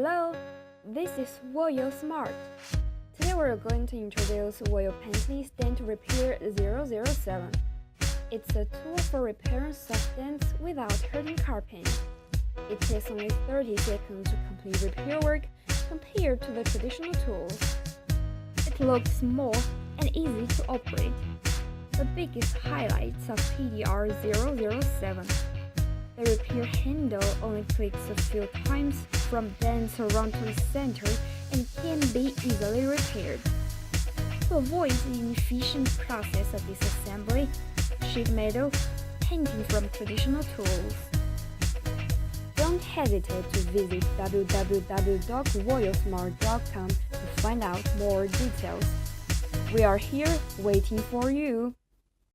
Hello, this is WOYO Smart. Today we're going to introduce WOYO Paintless Dent Repair 007. It's a tool for repairing soft dents without hurting car paint. It takes only 30 seconds to complete repair work compared to the traditional tools. It looks small and easy to operate. The biggest highlights of PDR 007. The repair handle only clicks a few times from dents around to the center and can be easily repaired. To avoid the inefficient process of disassembly, sheet metal, painting from traditional tools. Don't hesitate to visit www.woyosmart.com to find out more details. We are here waiting for you.